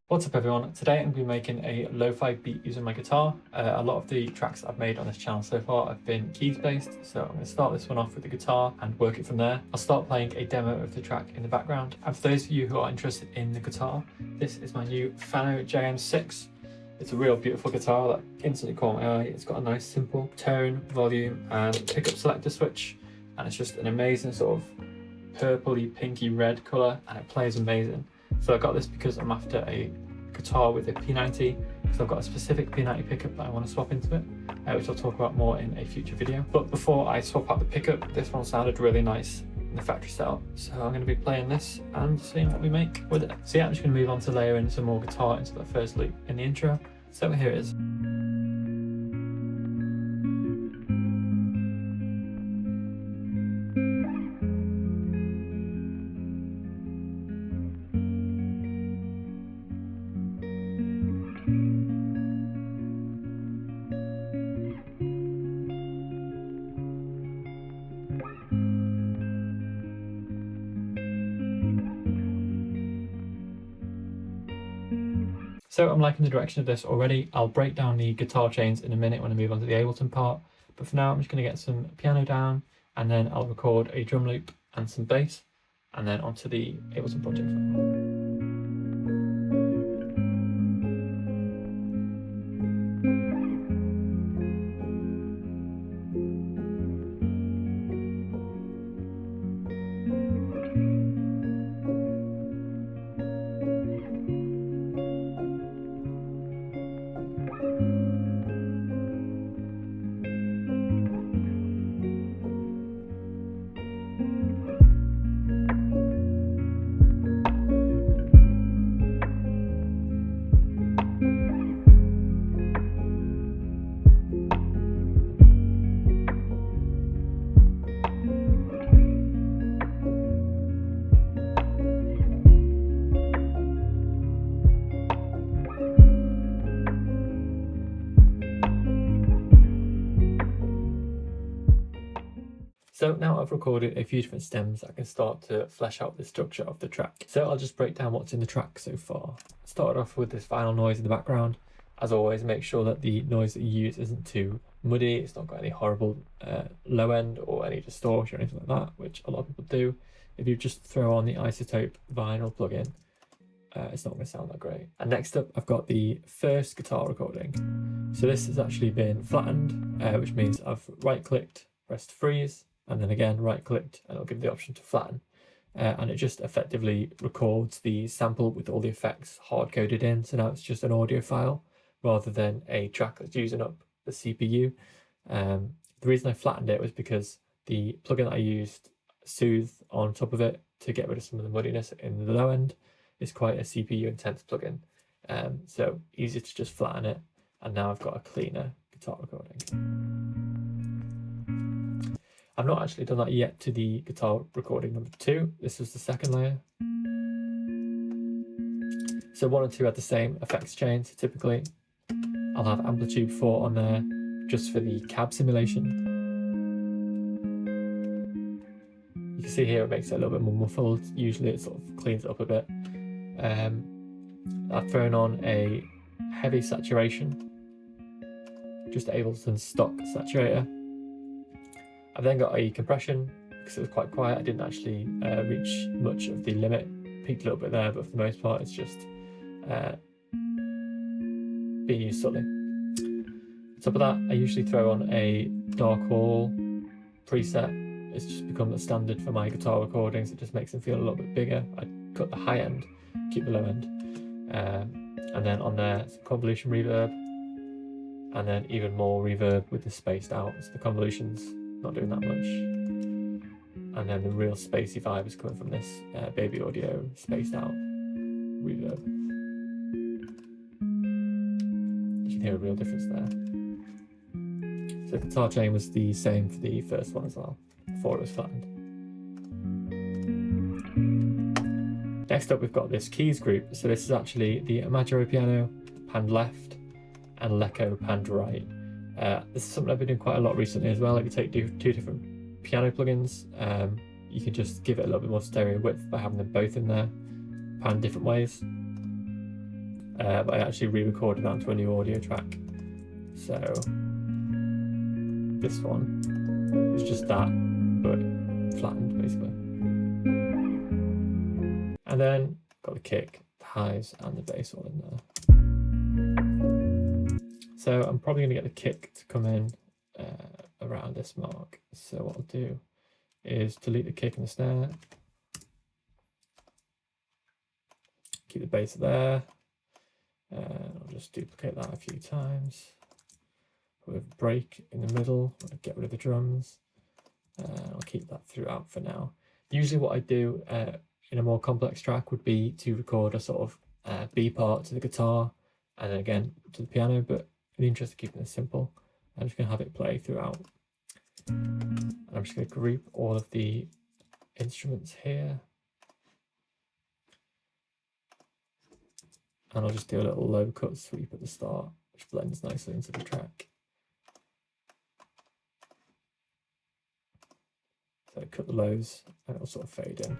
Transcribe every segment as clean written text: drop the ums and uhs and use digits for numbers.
What's up everyone, today I'm going to be making a lo-fi beat using my guitar. A lot of the tracks I've made on this channel so far have been keys based, so I'm going to start this one off with the guitar and work it from there. I'll start playing a demo of the track in the background. And for those of you who are interested in the guitar, this is my new Fano JM6. It's a real beautiful guitar that instantly caught my eye. It's got a nice simple tone, volume and pickup selector switch, and it's just an amazing sort of purpley pinky red colour, and it plays amazing. So I got this because I'm after a guitar with a P90, because I've got a specific P90 pickup that I want to swap into it, which I'll talk about more in a future video. But before I swap out the pickup, this one sounded really nice in the factory setup, so I'm going to be playing this and seeing what we make with it. So yeah, I'm just going to move on to layer in some more guitar into the first loop in the intro. So here it is. So I'm liking the direction of this already. I'll break down the guitar chains in a minute when I move on to the Ableton part, but for now I'm just going to get some piano down, and then I'll record a drum loop and some bass, and then onto the Ableton project file. So now I've recorded a few different stems, I can start to flesh out the structure of the track. So I'll just break down what's in the track so far. Started off with this final noise in the background. As always, make sure that the noise that you use isn't too muddy, it's not got any horrible low end or any distortion or anything like that, which a lot of people do. If you just throw on the isotope vinyl plugin, it's not going to sound that great. And next up, I've got the first guitar recording. So this has actually been flattened, which means I've right-clicked, pressed freeze, and then again right-clicked, and it'll give the option to flatten. And it just effectively records the sample with all the effects hard-coded in. So now it's just an audio file rather than a track that's using up the CPU. The reason I flattened it was because the plugin that I used, Soothe, on top of it to get rid of some of the muddiness in the low end, is quite a CPU intense plugin. So easy to just flatten it. And now I've got a cleaner guitar recording. I've not actually done that yet to the guitar recording number 2. This was the second layer. So 1 and 2 had the same effects chain. So typically I'll have amplitude 4 on there just for the cab simulation. You can see here it makes it a little bit more muffled. Usually it sort of cleans it up a bit. I've thrown on a heavy saturation, just Ableton stock saturator. I've then got a compression because it was quite quiet. I didn't actually reach much of the limit. Peaked a little bit there, but for the most part it's just being used subtly. On top of that, I usually throw on a dark hall preset. It's just become the standard for my guitar recordings. It just makes them feel a little bit bigger. I cut the high end, keep the low end. And then on there, some convolution reverb, and then even more reverb with the spaced out. So the convolution's not doing that much. And then the real spacey vibe is coming from this Baby Audio spaced out reverb. You can hear a real difference there. So the guitar chain was the same for the first one as well, before it was flattened. Next up, we've got this keys group. So this is actually the Imaginary piano, panned left, and Lecco panned right. This is something I've been doing quite a lot recently as well. If you take two different piano plugins, you can just give it a little bit more stereo width by having them both in there, panned different ways. but I actually re-recorded onto a new audio track. So this one is just that, but flattened basically. And then got the kick, the highs and the bass all in there. So I'm probably going to get the kick to come in around this mark. So what I'll do is delete the kick and the snare. Keep the bass there. I'll just duplicate that a few times. With a break in the middle, I'll get rid of the drums. I'll keep that throughout for now. Usually what I do in a more complex track would be to record a sort of B part to the guitar and then again to the piano, but in the interest of keeping this simple, I'm just going to have it play throughout. And I'm just going to group all of the instruments here. And I'll just do a little low cut sweep at the start, which blends nicely into the track. So cut the lows and it'll sort of fade in.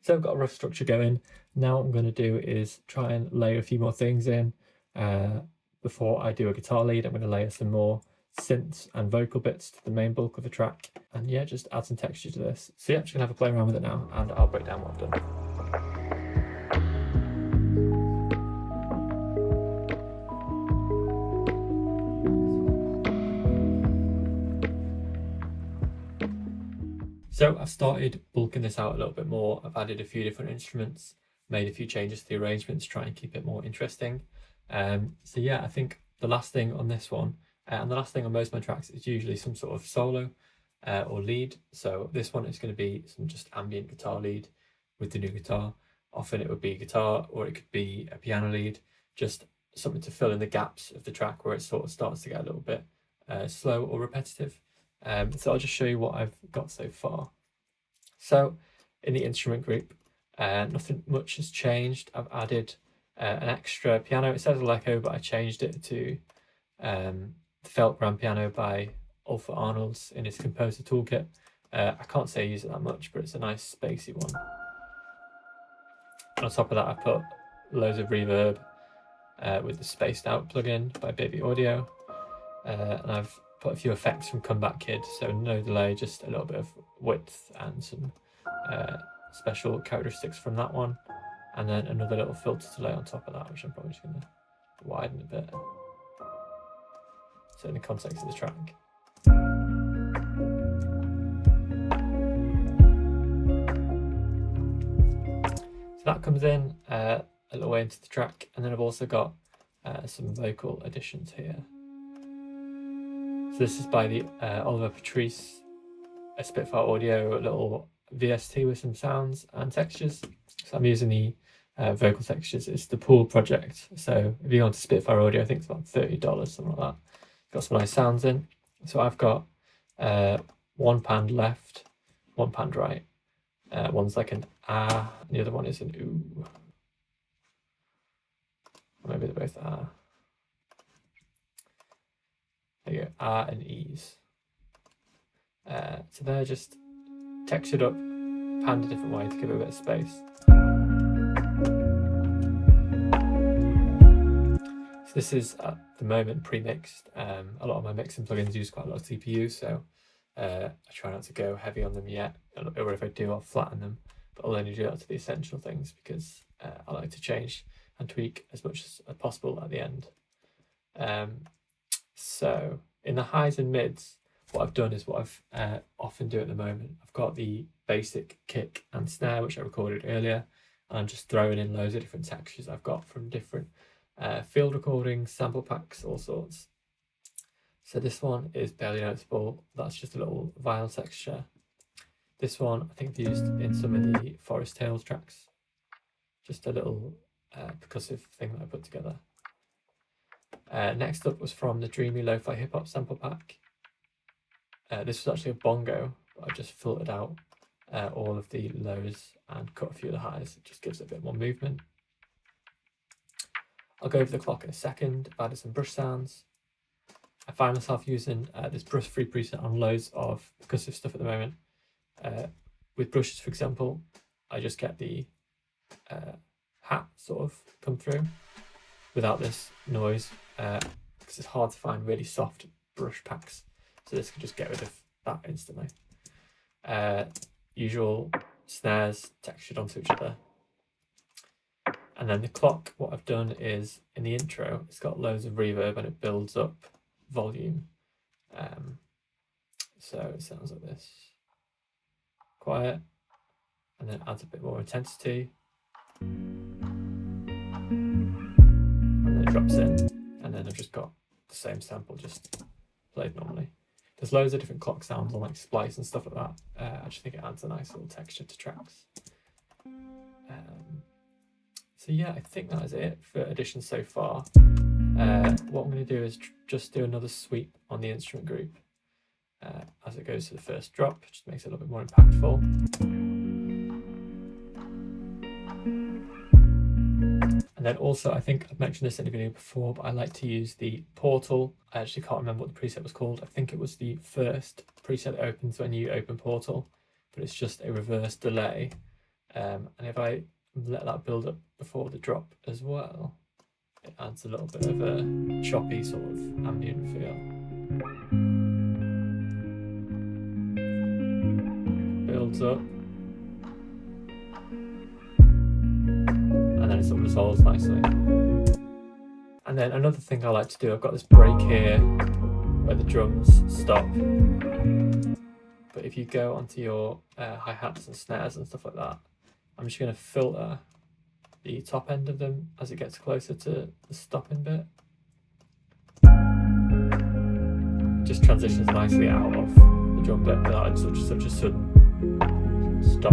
So I've got a rough structure going. Now what I'm going to do is try and layer a few more things in. Before I do a guitar lead, I'm going to layer some more synths and vocal bits to the main bulk of the track. And yeah, just add some texture to this. So yeah, I'm just going to have a play around with it now and I'll break down what I've done. So I've started bulking this out a little bit more. I've added a few different instruments, made a few changes to the arrangements to try and keep it more interesting. So yeah, I think the last thing on this one, and the last thing on most of my tracks is usually some sort of solo or lead. So this one is going to be some just ambient guitar lead with the new guitar. Often it would be guitar or it could be a piano lead, just something to fill in the gaps of the track where it sort of starts to get a little bit slow or repetitive. So I'll just show you what I've got so far. So in the instrument group, nothing much has changed. I've added an extra piano. It says Leco, but I changed it to the felt grand piano by Ulfa Arnolds in his composer toolkit. I can't say I use it that much, but it's a nice spacey one. And on top of that, I put loads of reverb with the spaced out plugin by Baby Audio. And I've put a few effects from Comeback Kid, so no delay, just a little bit of width and some special characteristics from that one. And then another little filter to lay on top of that, which I'm probably just going to widen a bit. So in the context of the track. So that comes in a little way into the track. And then I've also got some vocal additions here. So this is by the Oliver Patrice, a Spitfire Audio, a little VST with some sounds and textures. So I'm using the vocal textures. It's the Pool project. So if you go onto Spitfire Audio, I think it's about $30, something like that. Got some nice sounds in. So I've got one panned left, one panned right. One's like an ah, and the other one is an ooh. Or maybe they're both ah. There you go, ah and e's. So they're just textured up, panned a different way to give it a bit of space. So this is at the moment pre-mixed. A lot of my mixing plugins use quite a lot of CPU, so I try not to go heavy on them yet, or if I do, I'll flatten them, but I'll only do that to the essential things because I like to change and tweak as much as possible at the end. So in the highs and mids, what I've done is what I've often do at the moment. I've got the basic kick and snare, which I recorded earlier, and I'm just throwing in loads of different textures I've got from different field recordings, sample packs, all sorts. So this one is barely noticeable. That's just a little vinyl texture. This one I think I've used in some of the Forest Tales tracks. Just a little percussive thing that I put together. Next up was from the Dreamy Lo-Fi Hip Hop sample pack. This was actually a bongo, but I just filtered out all of the lows and cut a few of the highs. It just gives it a bit more movement. I'll go over the clock in a second. I've added some brush sounds. I find myself using this brush free preset on loads of percussive stuff at the moment. With brushes, for example, I just get the hat sort of come through without this noise, because it's hard to find really soft brush packs. So this can just get rid of that instantly. Usual snares textured onto each other. And then the clock, what I've done is in the intro, it's got loads of reverb and it builds up volume. So it sounds like this. Quiet, and then adds a bit more intensity. And then it drops in, and then I've just got the same sample just played normally. There's loads of different clock sounds on like splice and stuff like that. I just think it adds a nice little texture to tracks. So yeah, I think that is it for additions so far. What I'm going to do is just do another sweep on the instrument group as it goes to the first drop, just makes it a little bit more impactful. And then also, I think I've mentioned this in a video before, but I like to use the Portal. I actually can't remember what the preset was called. I think it was the first preset that opens when you open Portal, but it's just a reverse delay. And if I let that build up before the drop as well, it adds a little bit of a choppy sort of ambient feel. Builds up, and then it sort of resolves nicely. And then another thing I like to do, I've got this break here where the drums stop, but if you go onto your hi-hats and snares and stuff like that, I'm just going to filter the top end of them as it gets closer to the stopping bit. Just transitions nicely out of the drum bit without such a sudden stop.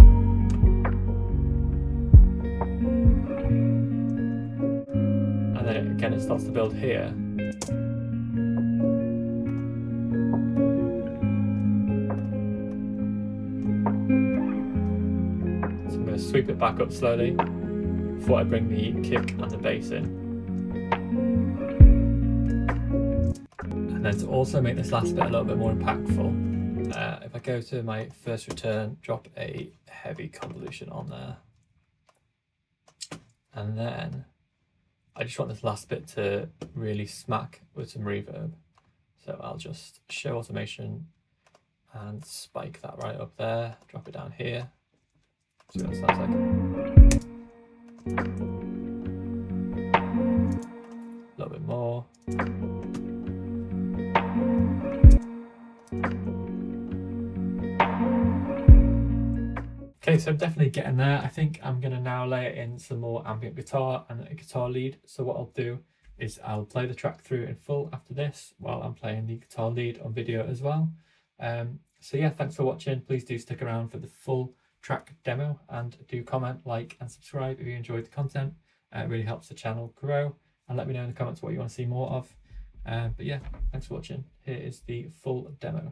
And then again it starts to build here. Sweep it back up slowly before I bring the kick and the bass in. And then to also make this last bit a little bit more impactful, if I go to my first return, drop a heavy convolution on there. And then I just want this last bit to really smack with some reverb. So I'll just show automation and spike that right up there, drop it down here. See what it sounds like. A little bit more. Okay, so I'm definitely getting there. I think I'm going to now layer in some more ambient guitar and a guitar lead. So what I'll do is I'll play the track through in full after this while I'm playing the guitar lead on video as well. So yeah, thanks for watching. Please do stick around for the full track demo, and do comment, like and subscribe if you enjoyed the content. It really helps the channel grow, and let me know in the comments what you want to see more of. But yeah, thanks for watching. Here is the full demo.